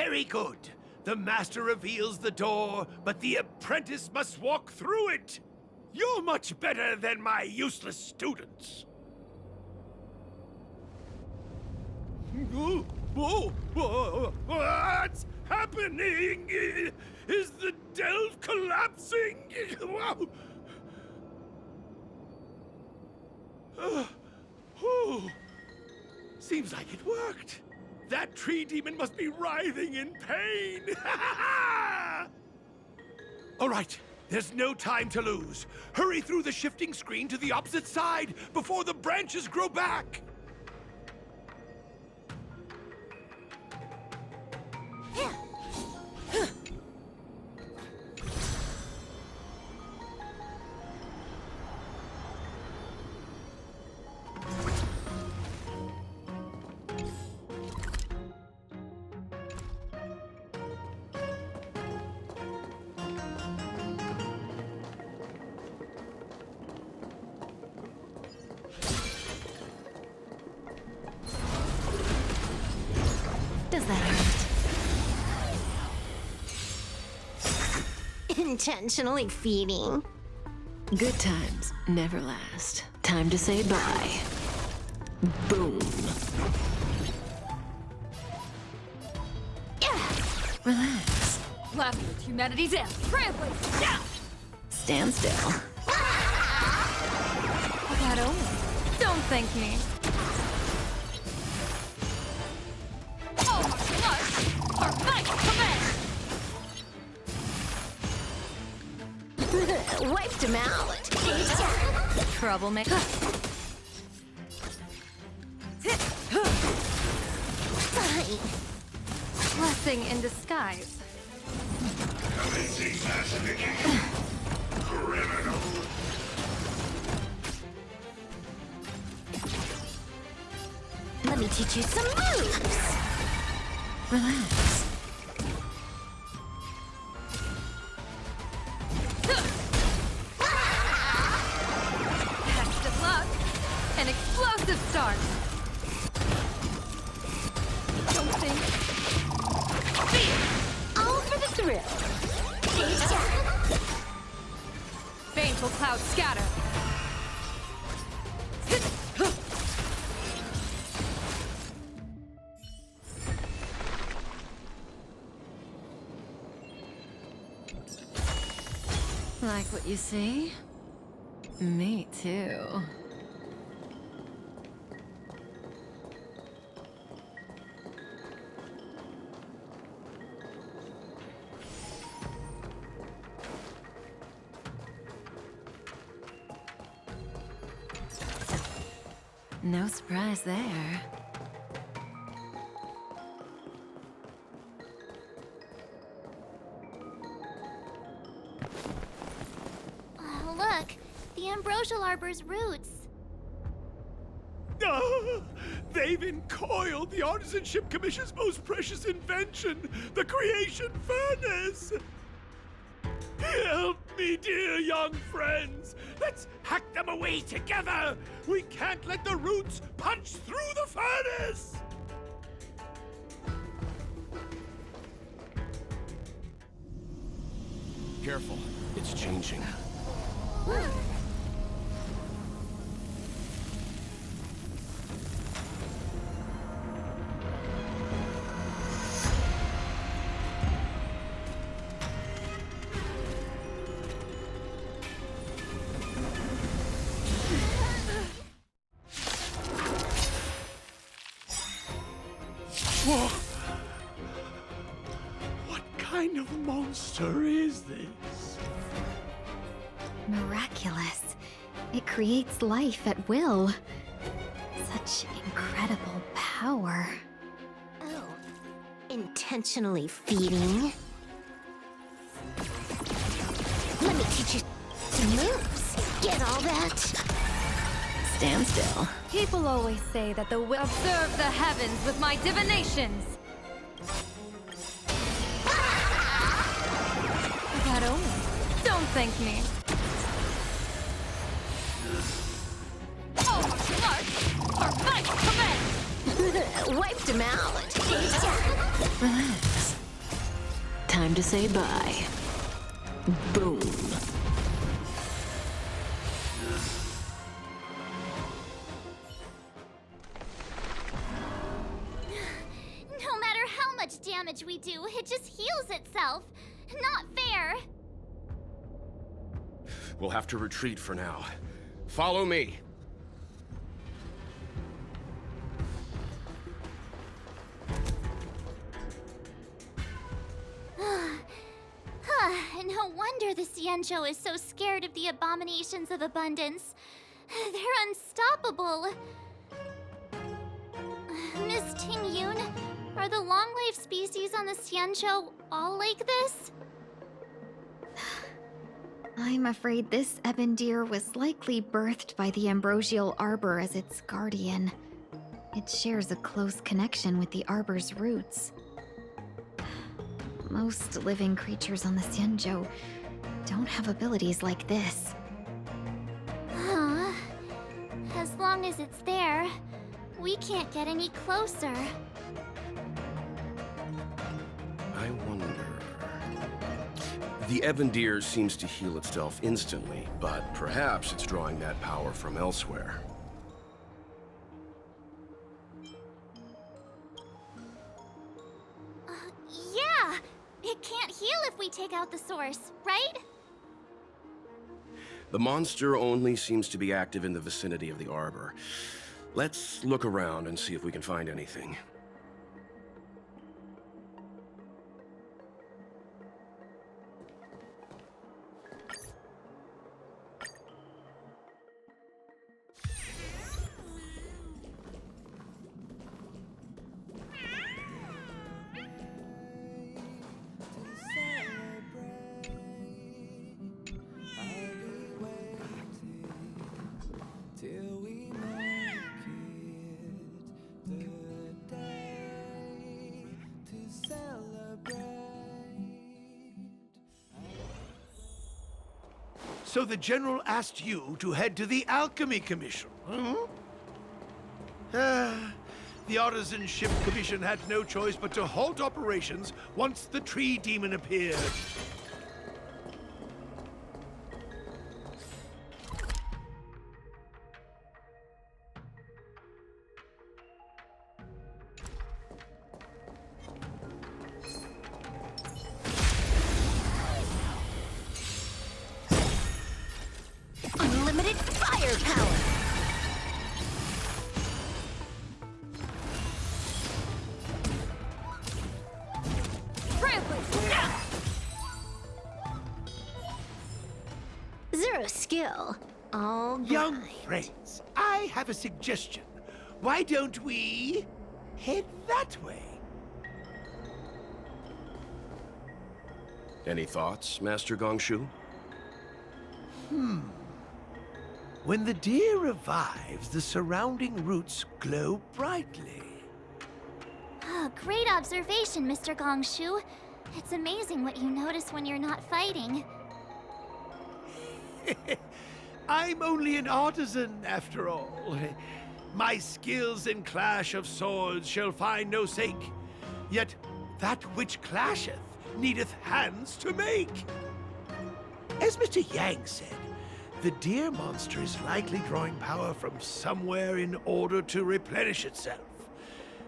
Very good. The master reveals the door, but the apprentice must walk through it. You're much better than my useless students. What's happening? Is the delve collapsing? Seems like it worked. That tree demon must be writhing in pain. All right, there's no time to lose. Hurry through the shifting screen to the opposite side before the branches grow back. Does that hurt? Intentionally feeding. Good times never last. Time to say bye. Boom. Relax. Laughing with humanity's end. Trampling. Down. Stand still. That only. Don't thank me. Oh, my blood. Our fight commence. Wiped him out. Troublemaker. Fine. Blessing in disguise. Commencing pacification. Criminal. Let me teach you some moves. Relax. Text of luck. An explosive start. Don't think. All for the thrill. Baneful clouds scatter. Like what you see? Me too. No surprise there. Oh, look. The ambrosial arbor's roots. They've encoiled the Artisanship Commission's most precious invention, the creation furnace. Help me, dear young friends. Let's hack them away together. We can't let the roots punch through the furnace. Careful, it's changing. Whoa. What kind of monster is this? Miraculous. It creates life at will. Such incredible power. Oh. Intentionally feeding. Let me teach you some moves. Get all that? Stand still. People always say that the will observe the heavens with my divinations. That only. Don't thank me. Oh, blood! Our fight commence! Wiped him out. Relax. Time to say bye. Boom. No matter how much damage we do, it just heals itself. Not fair. We'll have to retreat for now. Follow me. No wonder the Xianzhou is so scared of the abominations of abundance. They're unstoppable. Miss Ting Yun, are the long-life species on the Xianzhou all like this? I'm afraid this ebon deer was likely birthed by the ambrosial arbor as its guardian. It shares a close connection with the arbor's roots. Most living creatures on the Xianzhou don't have abilities like this. Huh. As long as it's there, we can't get any closer. I wonder... The ebon deer seems to heal itself instantly, but perhaps it's drawing that power from elsewhere. Yeah! It can't heal if we take out the source, right? The monster only seems to be active in the vicinity of the arbor. Let's look around and see if we can find anything. So the General asked you to head to the Alchemy Commission, huh? The Artisan Ship Commission had no choice but to halt operations once the tree demon appeared. Unlimited firepower! Zero skill. All Young right. friends, I have a suggestion. Why don't we head that way? Any thoughts, Master Gongshu? When the deer revives, the surrounding roots glow brightly. Oh, great observation, Mr. Gongshu. It's amazing what you notice when you're not fighting. I'm only an artisan, after all. My skills in clash of swords shall find no sake. Yet that which clasheth needeth hands to make. As Mr. Yang said, the deer monster is likely drawing power from somewhere in order to replenish itself.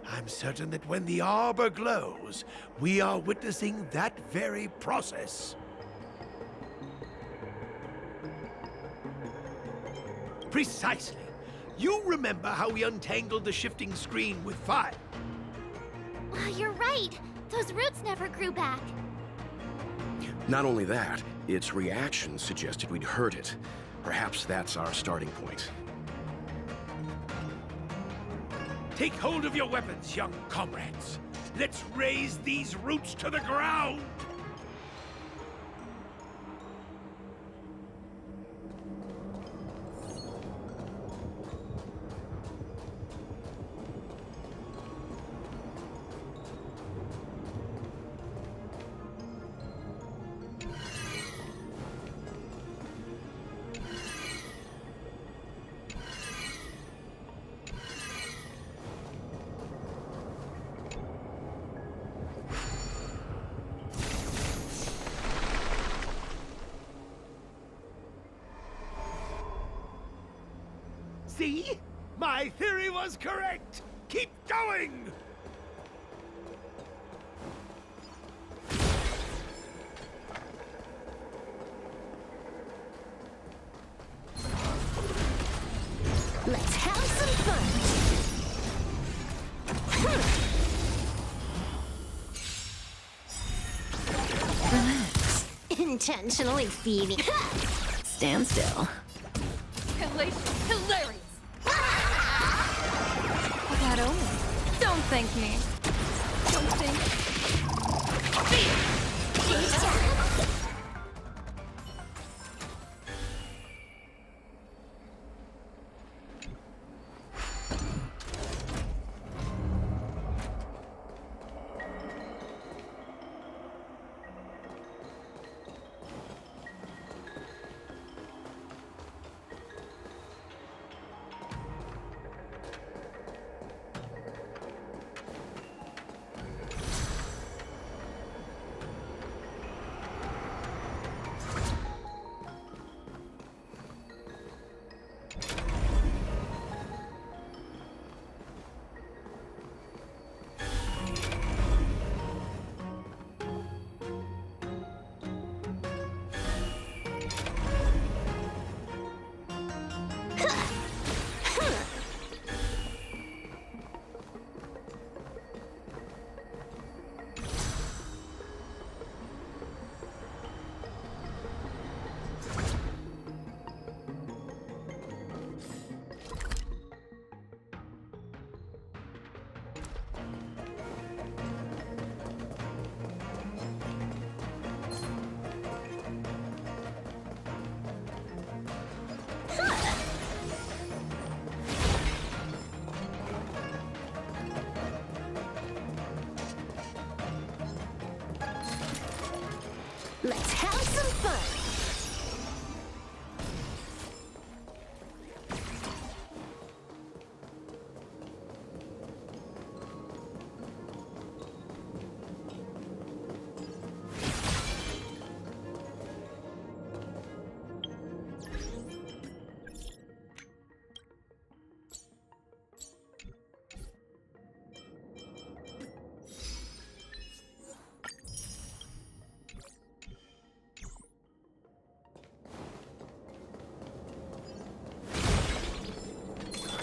I'm certain that when the arbor glows, we are witnessing that very process. Precisely. You remember how we untangled the shifting screen with fire? You're right. Those roots never grew back. Not only that, its reaction suggested we'd hurt it. Perhaps that's our starting point. Take hold of your weapons, young comrades. Let's raze these roots to the ground! See? My theory was correct! Keep going! Let's have some fun. Relax. Intentionally feeding. Stand still. Hilarious! That only. Don't thank me. Don't think. Let's have some fun.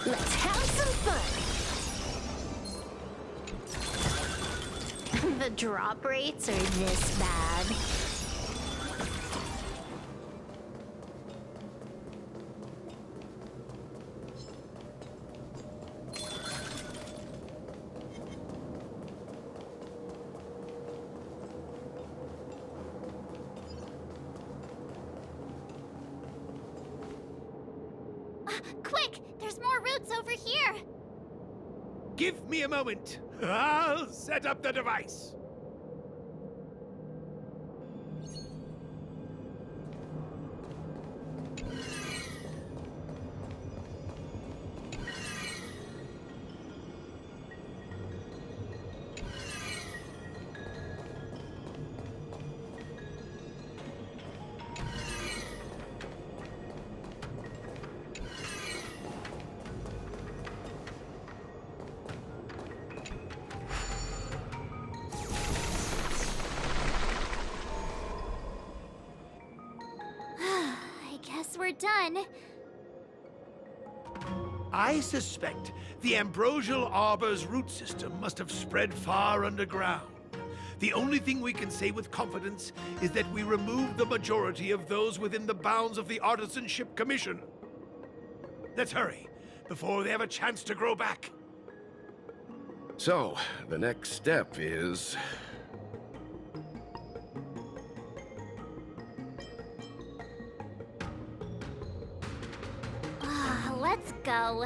Let's have some fun. The drop rates are this bad. Quick! There's more routes over here! Give me a moment. I'll set up the device. I guess we're done. I suspect the ambrosial arbor's root system must have spread far underground. The only thing we can say with confidence is that we removed the majority of those within the bounds of the Artisanship Commission. Let's hurry, before they have a chance to grow back. So, the next step is... Let's go.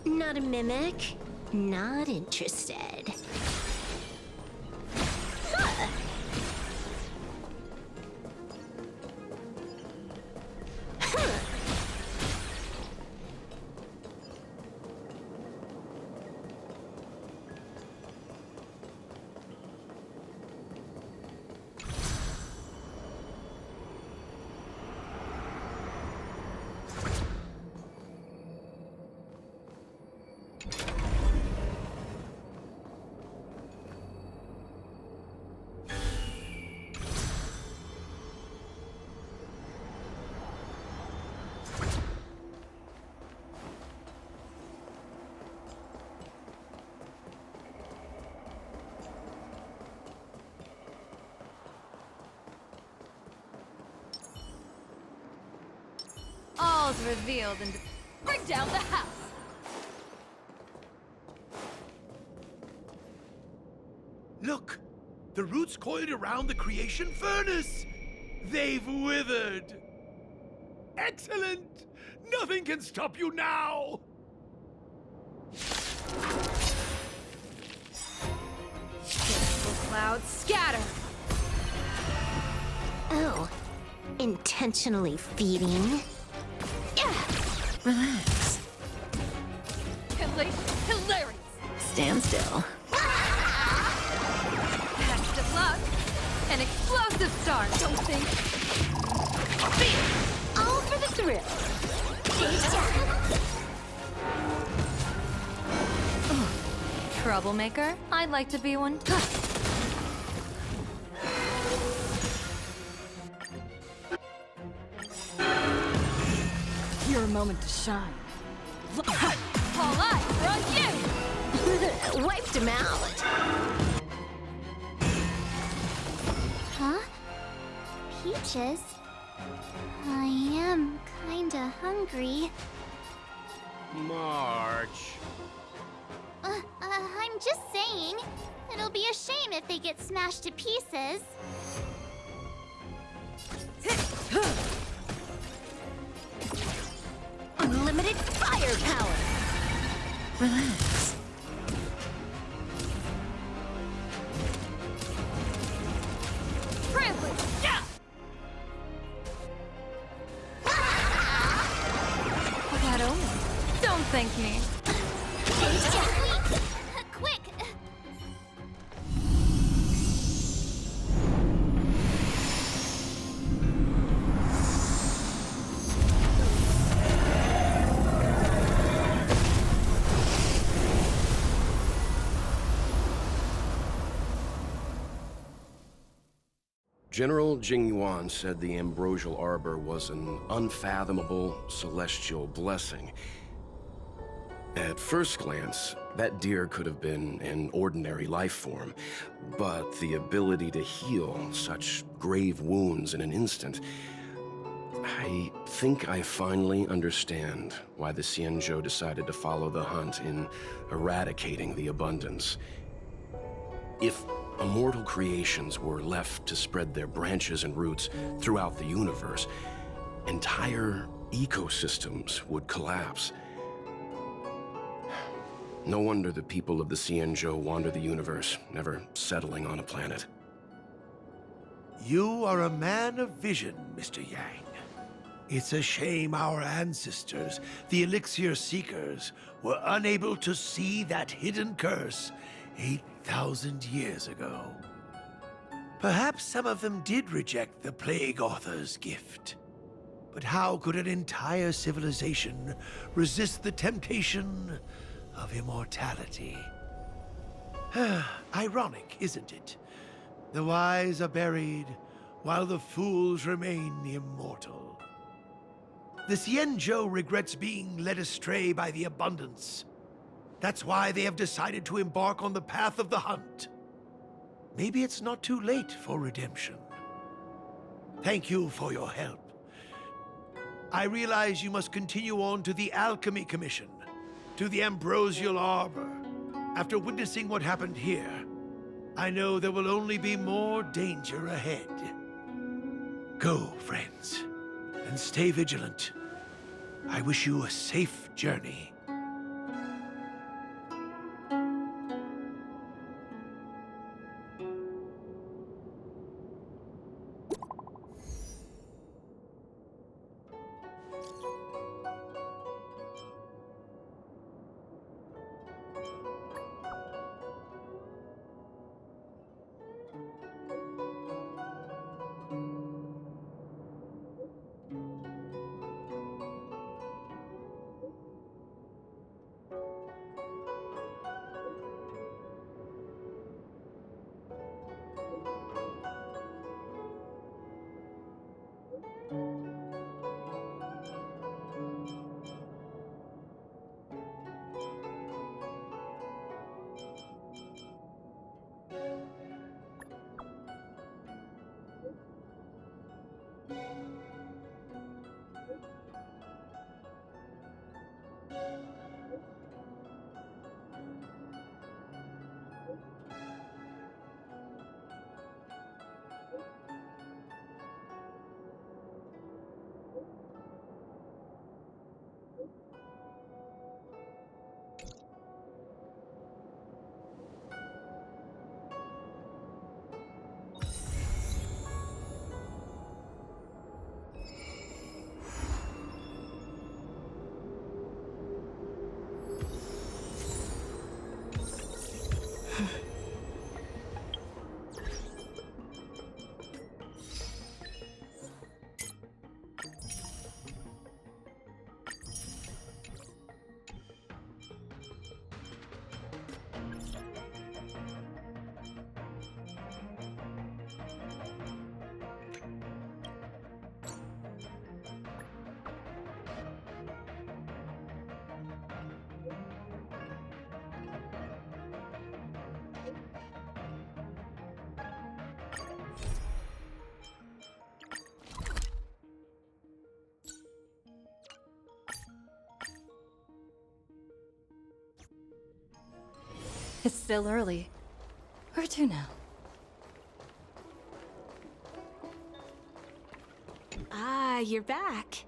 Not a mimic. Not interested. Huh. Huh. All's revealed and bring down the house. Look! The roots coiled around the creation furnace! They've withered! Excellent! Nothing can stop you now! Crystal clouds scatter. Oh, intentionally feeding. Relax. Hilarious. Stand still. Best of luck. An explosive start. Don't think. Fear. All for the thrill. Troublemaker? I'd like to be one. Your moment to shine. All eyes are on you! Wiped him out. Huh? Peaches? I am kinda hungry. March. I'm just saying. It'll be a shame if they get smashed to pieces. Unlimited firepower. Relax. Trample! Yeah! That omen. Don't thank me. Quick! General Jingyuan said the ambrosial arbor was an unfathomable celestial blessing. At first glance, that deer could have been an ordinary life form, but the ability to heal such grave wounds in an instant... I think I finally understand why the Xianzhou decided to follow the hunt in eradicating the abundance. If immortal creations were left to spread their branches and roots throughout the universe, entire ecosystems would collapse. No wonder the people of the Xianzhou wander the universe, never settling on a planet. You are a man of vision, Mr. Yang. It's a shame our ancestors, the Elixir Seekers, were unable to see that hidden curse 8,000 years ago. Perhaps some of them did reject the Plague Author's gift. But how could an entire civilization resist the temptation of immortality? Ironic, isn't it? The wise are buried, while the fools remain immortal. The Xianzhou regrets being led astray by the abundance. That's why they have decided to embark on the path of the hunt. Maybe it's not too late for redemption. Thank you for your help. I realize you must continue on to the Alchemy Commission, to the Ambrosial Arbor. After witnessing what happened here, I know there will only be more danger ahead. Go, friends, and stay vigilant. I wish you a safe journey. It's still early. Where to now? Ah, you're back.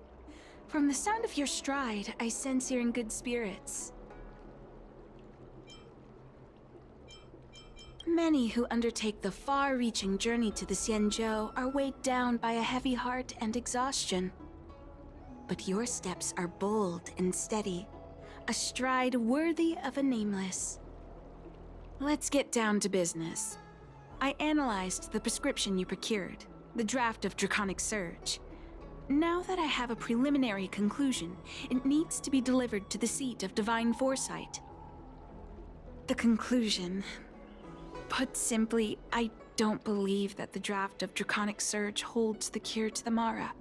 From the sound of your stride, I sense you're in good spirits. Many who undertake the far-reaching journey to the Xianzhou are weighed down by a heavy heart and exhaustion. But your steps are bold and steady, a stride worthy of a nameless. Let's get down to business. I analyzed the prescription you procured, the draft of Draconic Surge. Now that I have a preliminary conclusion, it needs to be delivered to the seat of Divine Foresight. The conclusion... Put simply, I don't believe that the draft of Draconic Surge holds the cure to the Mara.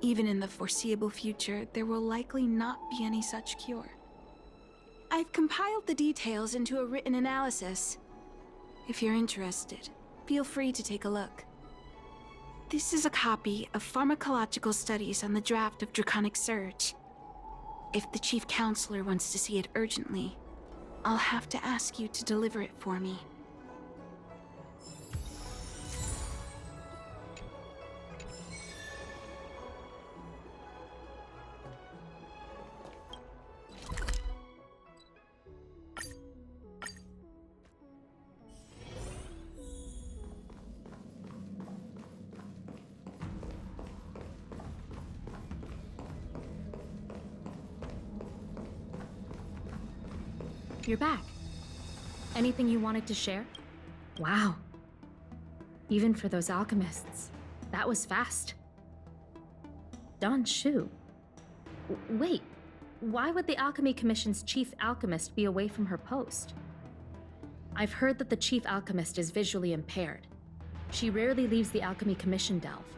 Even in the foreseeable future, there will likely not be any such cure. I've compiled the details into a written analysis. If you're interested, feel free to take a look. This is a copy of pharmacological studies on the draft of Draconic Surge. If the Chief Counselor wants to see it urgently, I'll have to ask you to deliver it for me. You're back. Anything you wanted to share? Wow. Even for those alchemists, that was fast. Don Shu. Wait, why would the Alchemy Commission's chief alchemist be away from her post? I've heard that the chief alchemist is visually impaired. She rarely leaves the Alchemy Commission delve.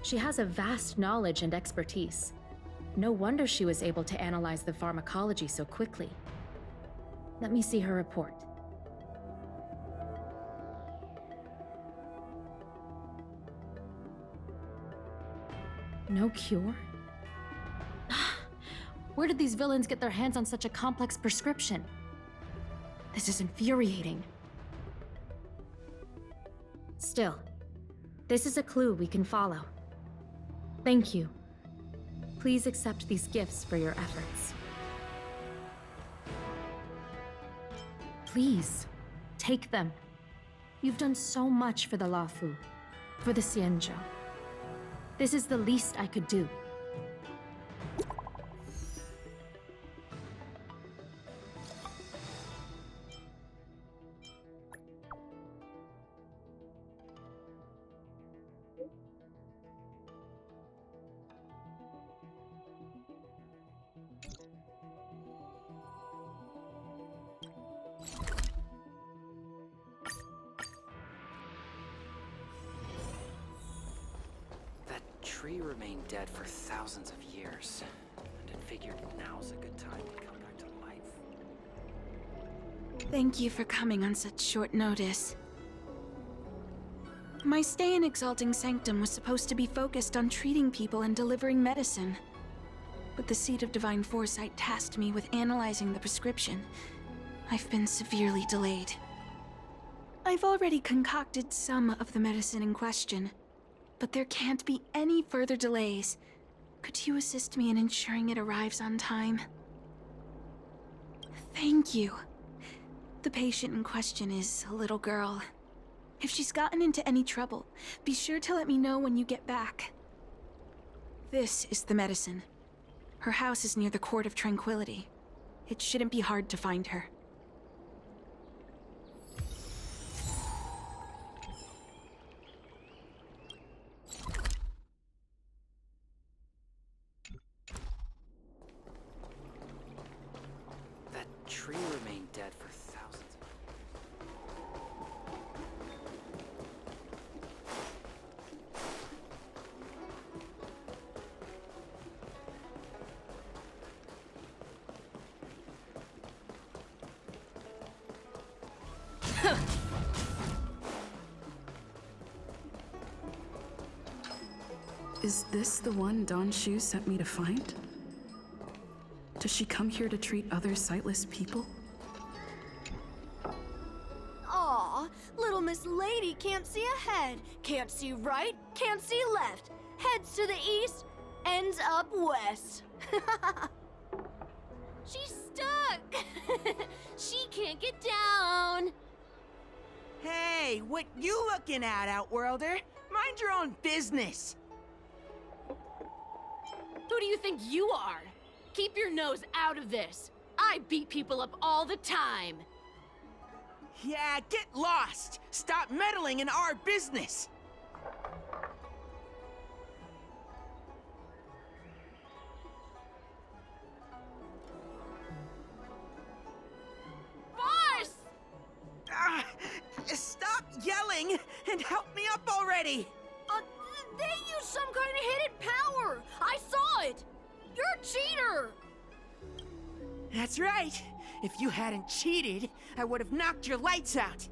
She has a vast knowledge and expertise. No wonder she was able to analyze the pharmacology so quickly. Let me see her report. No cure? Where did these villains get their hands on such a complex prescription? This is infuriating. Still, this is a clue we can follow. Thank you. Please accept these gifts for your efforts. Please, take them. You've done so much for the Lafu, for the Xianzhou. This is the least I could do. Tree remained dead for thousands of years, and it figured now's a good time to come back to life. Thank you for coming on such short notice. My stay in Exalting Sanctum was supposed to be focused on treating people and delivering medicine. But the Seat of Divine Foresight tasked me with analyzing the prescription. I've been severely delayed. I've already concocted some of the medicine in question, but there can't be any further delays. Could you assist me in ensuring it arrives on time? Thank you. The patient in question is a little girl. If she's gotten into any trouble, be sure to let me know when you get back. This is the medicine. Her house is near the Court of Tranquility. It shouldn't be hard to find her. Tree remained dead for thousands of Is this the one Don Shu sent me to find? Does she come here to treat other sightless people? Alchemist lady can't see ahead, can't see right, can't see left. Heads to the east, ends up west. She's stuck! She can't get down! Hey, what you looking at, Outworlder? Mind your own business. Who do you think you are? Keep your nose out of this. I beat people up all the time. Yeah, get lost! Stop meddling in our business! Boss! Stop yelling and help me up already! They used some kind of hidden power! I saw it! You're a cheater! That's right. If you hadn't cheated, I would have knocked your lights out.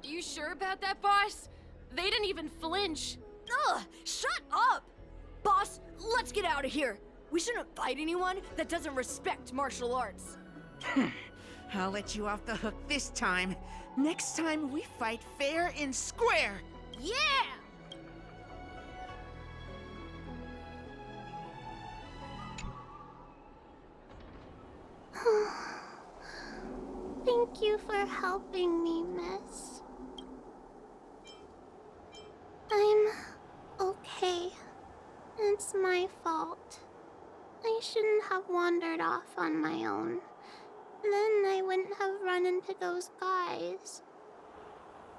You sure about that, boss? They didn't even flinch. Ugh! Shut up! Boss, let's get out of here. We shouldn't fight anyone that doesn't respect martial arts. I'll let you off the hook this time. Next time we fight fair and square. Yeah! Thank you for helping me, miss. I'm okay. It's my fault. I shouldn't have wandered off on my own. Then I wouldn't have run into those guys.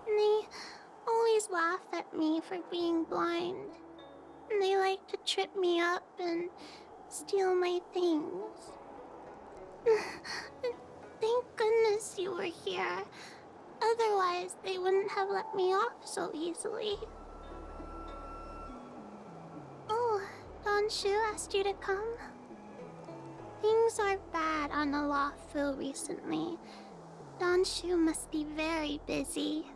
They always laugh at me for being blind. They like to trip me up and steal my things. Thank goodness you were here. Otherwise, they wouldn't have let me off so easily. Oh, Don Shu asked you to come? Things are bad on the Luofu recently. Don Shu must be very busy.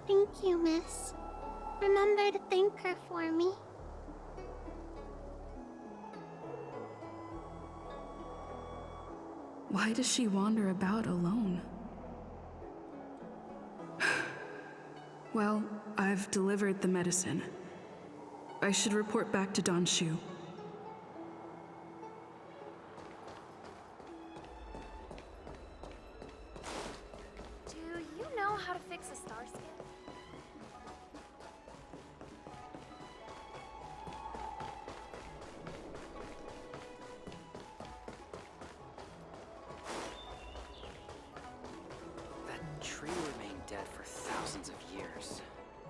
Thank you, miss. Remember to thank her for me. Why does she wander about alone? Well, I've delivered the medicine. I should report back to Don Shu. Do you know how to fix a star scan? Tree remained dead for thousands of years,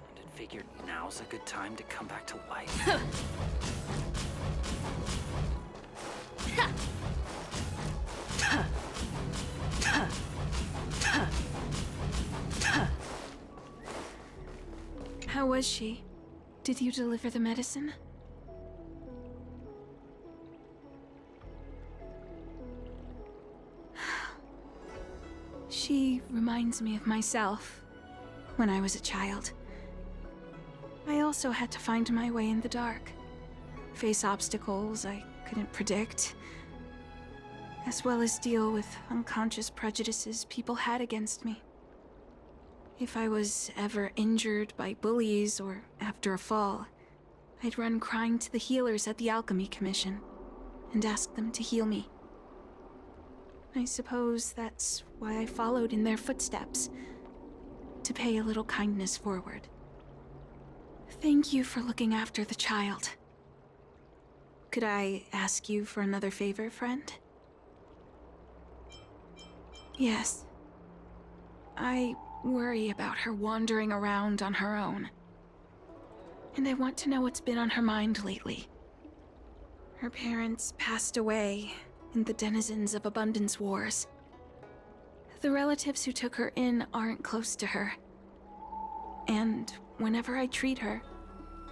and it figured now's a good time to come back to life. How was she? Did you deliver the medicine? She reminds me of myself when I was a child. I also had to find my way in the dark, face obstacles I couldn't predict, as well as deal with unconscious prejudices people had against me. If I was ever injured by bullies or after a fall, I'd run crying to the healers at the Alchemy Commission and ask them to heal me. I suppose that's why I followed in their footsteps, to pay a little kindness forward. Thank you for looking after the child. Could I ask you for another favor, friend? Yes. I worry about her wandering around on her own. And I want to know what's been on her mind lately. Her parents passed away in the denizens of Abundance Wars. The relatives who took her in aren't close to her. And whenever I treat her,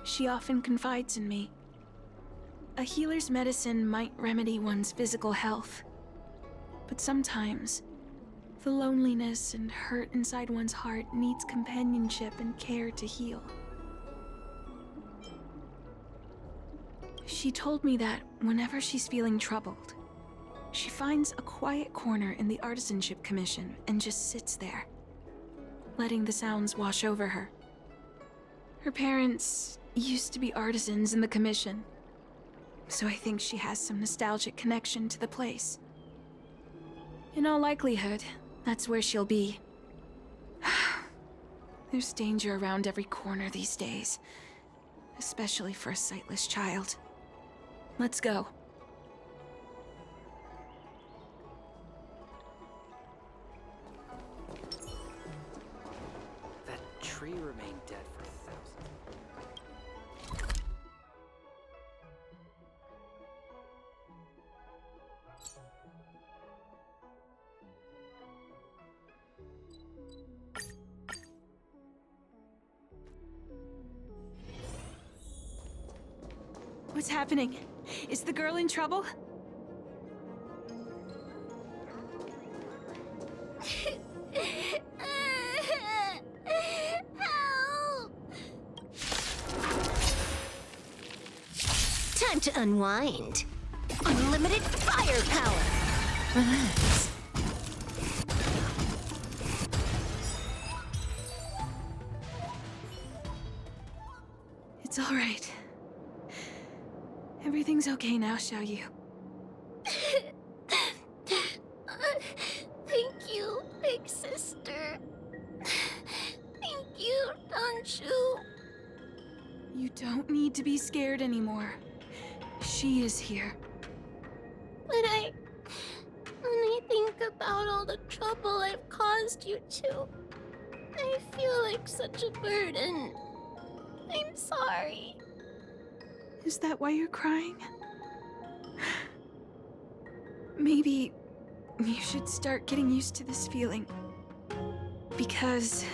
she often confides in me. A healer's medicine might remedy one's physical health, but sometimes the loneliness and hurt inside one's heart needs companionship and care to heal. She told me that whenever she's feeling troubled, she finds a quiet corner in the Artisanship Commission and just sits there. letting the sounds wash over her. Her parents used to be artisans in the commission, so I think she has some nostalgic connection to the place. In all likelihood, that's where she'll be. There's danger around every corner these days, especially for a sightless child. Let's go. That tree remained dead for thousands. What's happening? Is the girl in trouble? Help! Time to unwind. Unlimited firepower. Relax. It's all right. Everything's okay now, Xiaoyu. Thank you, big sister. Thank you, Xianzhou. You don't need to be scared anymore. She is here. But when I think about all the trouble I've caused you two, I feel like such a burden. I'm sorry. Is that why you're crying? Maybe you should start getting used to this feeling. Because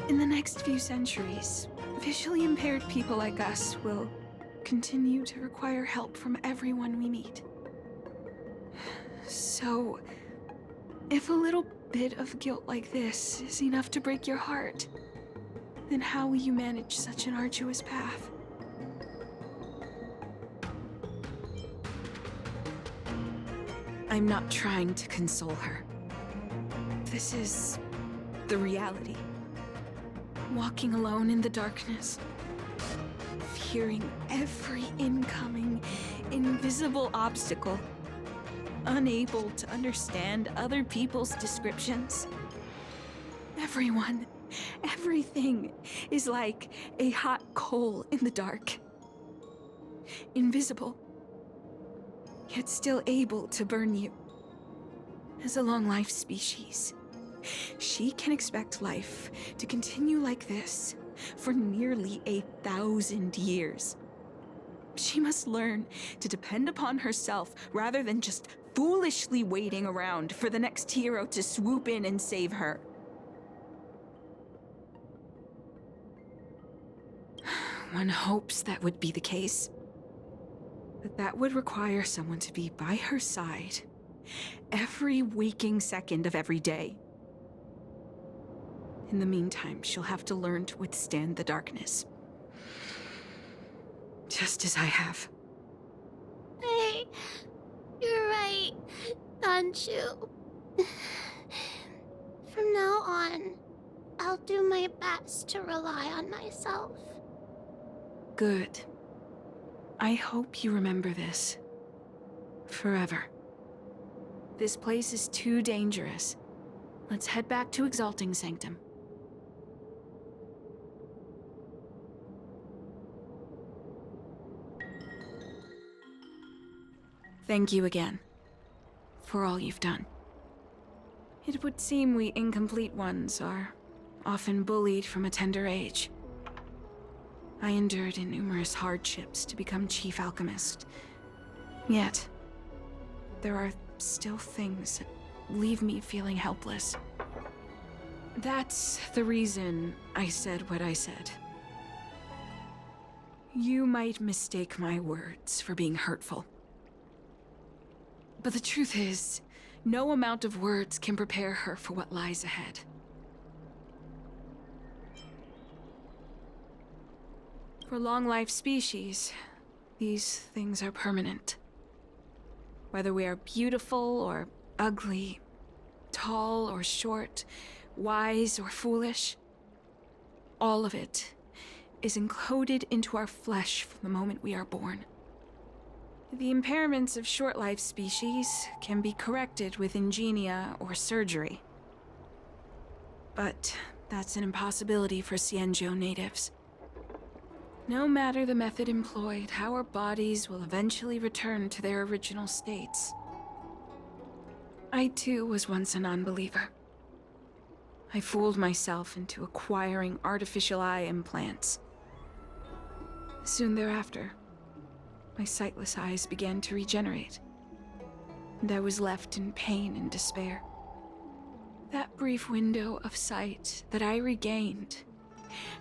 in the next few centuries, visually impaired people like us will continue to require help from everyone we meet. So, if a little bit of guilt like this is enough to break your heart, then how will you manage such an arduous path? I'm not trying to console her. This is the reality. Walking alone in the darkness, fearing every incoming, invisible obstacle, unable to understand other people's descriptions. Everyone, everything is like a hot coal in the dark. Invisible, yet still able to burn you. As a long-life species, she can expect life to continue like this for nearly 1,000 years. She must learn to depend upon herself rather than just foolishly waiting around for the next hero to swoop in and save her. One hopes that would be the case. But that would require someone to be by her side every waking second of every day. In the meantime, she'll have to learn to withstand the darkness. Just as I have. Hey, you're right, Xianzhou. From now on, I'll do my best to rely on myself. Good. I hope you remember this. Forever. This place is too dangerous. Let's head back to Exalting Sanctum. Thank you again, for all you've done. It would seem we incomplete ones are often bullied from a tender age. I endured numerous hardships to become Chief Alchemist. Yet, there are still things that leave me feeling helpless. That's the reason I said what I said. You might mistake my words for being hurtful. But the truth is, no amount of words can prepare her for what lies ahead. For long-life species, these things are permanent. Whether we are beautiful or ugly, tall or short, wise or foolish, all of it is encoded into our flesh from the moment we are born. The impairments of short-life species can be corrected with ingenia or surgery. But that's an impossibility for Xianzhou natives. No matter the method employed, our bodies will eventually return to their original states. I too was once a non-believer. I fooled myself into acquiring artificial eye implants. Soon thereafter, my sightless eyes began to regenerate, and I was left in pain and despair. That brief window of sight that I regained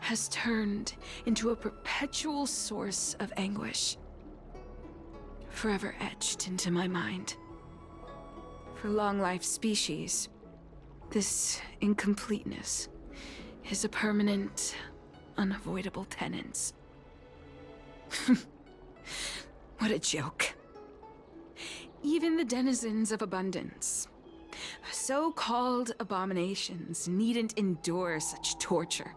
has turned into a perpetual source of anguish, forever etched into my mind. For long-life species, this incompleteness is a permanent, unavoidable tenance. What a joke. Even the denizens of abundance, so-called abominations, needn't endure such torture.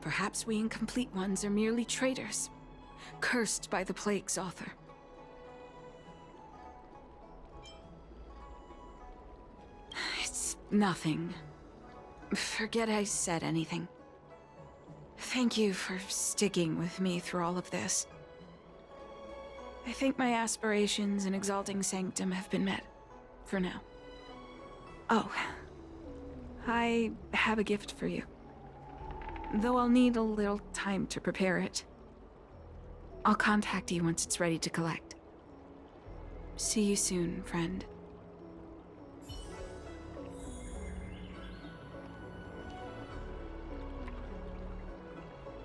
Perhaps we incomplete ones are merely traitors, cursed by the plague's author. It's nothing. Forget I said anything. Thank you for sticking with me through all of this. I think my aspirations in exalting sanctum have been met, for now. Oh, I have a gift for you. Though I'll need a little time to prepare it. I'll contact you once it's ready to collect. See you soon, friend.